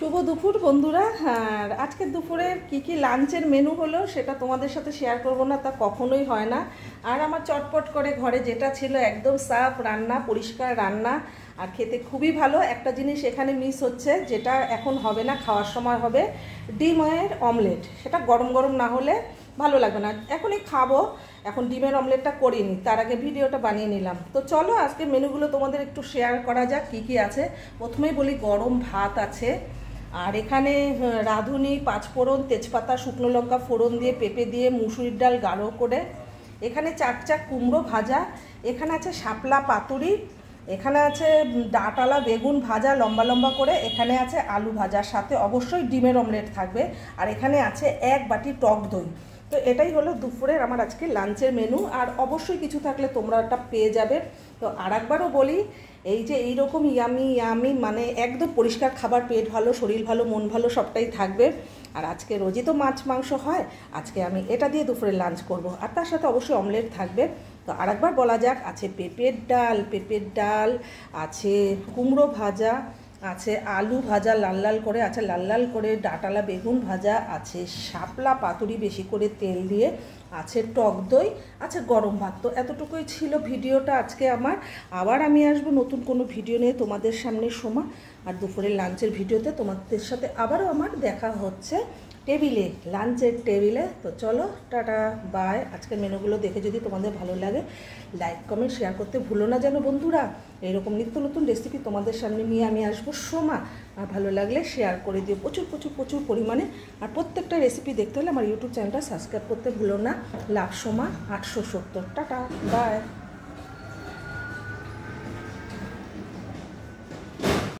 শুভ দুপুর বন্ধুরা। আর আজকের দুপুরের কি লাঞ্চের মেনু হলো সেটা তোমাদের সাথে শেয়ার করব না, তা কখনোই হয় না। আর আমার চটপট করে ঘরে যেটা ছিল একদম সাফ রান্না, পরিষ্কার রান্না, আর খেতে খুবই ভালো। একটা জিনিস এখানে মিস হচ্ছে, যেটা এখন হবে না, খাওয়ার সময় হবে ডিমের অমলেট। সেটা গরম গরম না হলে ভালো লাগবে না। এখনই খাবো, এখন ডিমের অমলেটটা করিনি, তার আগে ভিডিওটা বানিয়ে নিলাম। তো চলো আজকে মেনুগুলো তোমাদের একটু শেয়ার করা যাক কি আছে। প্রথমেই বলি, গরম ভাত আছে, আর এখানে রাঁধুনি, পাঁচফোড়ন, তেজপাতা, শুকনো লঙ্কা ফোড়ন দিয়ে, পেঁপে দিয়ে, মুসুরির ডাল গাঢ় করে, এখানে চাক কুমড়ো ভাজা, এখানে আছে শাপলা পাতুরি, এখানে আছে ডাঁটালা বেগুন ভাজা লম্বা লম্বা করে, এখানে আছে আলু ভাজার সাথে অবশ্যই ডিমের অমলেট থাকবে, আর এখানে আছে এক বাটি টক দই। তো এটাই হলো দুপুরের আমার আজকে লাঞ্চের মেনু। আর অবশ্যই কিছু থাকলে তোমরা ওটা পেয়ে যাবে। তো আর একবারও বলি, এই যে এইরকম ইয়ামি ইয়ামি মানে একদম পরিষ্কার খাবার, পেট ভালো, শরীর ভালো, মন ভালো, সবটাই থাকবে। আর আজকে রোজই তো মাছ মাংস হয়, আজকে আমি এটা দিয়ে দুপুরে লাঞ্চ করব, আর তার সাথে অবশ্যই অমলেট থাকবে। তো আরেকবার বলা যাক, আছে পেঁপের ডাল আছে, কুমড়ো ভাজা আছে, আলু ভাজা লাল লাল করে আছে, লাল লাল করে ডাঁটালা বেগুন ভাজা আছে, শাপলা পাতুরি বেশি করে তেল দিয়ে আছে, টক দই আছে, গরম ভাত। তো এতটুকুই ছিল ভিডিওটা আজকে আমার। আবার আমি আসবো নতুন কোনো ভিডিও নিয়ে তোমাদের সামনে সময়। আর দুপুরের লাঞ্চের ভিডিওতে তোমাদের সাথে আবারও আমার দেখা হচ্ছে টেবিলে, লাঞ্চের টেবিলে। তো চলো, টাটা, বাই। আজকের মেনুগুলো দেখে যদি তোমাদের ভালো লাগে, লাইক কমেন্ট শেয়ার করতে ভুলো না যেন বন্ধুরা। এইরকম নিত্য নতুন রেসিপি তোমাদের সামনে নিয়ে আমি আসবো সোমা। আর ভালো লাগলে শেয়ার করে দিও প্রচুর প্রচুর প্রচুর পরিমাণে। আর প্রত্যেকটা রেসিপি দেখতে হলে আমার ইউটিউব চ্যানেলটা সাবস্ক্রাইব করতে ভুলো না। লাভ সোমা 870। টাটা, বাই।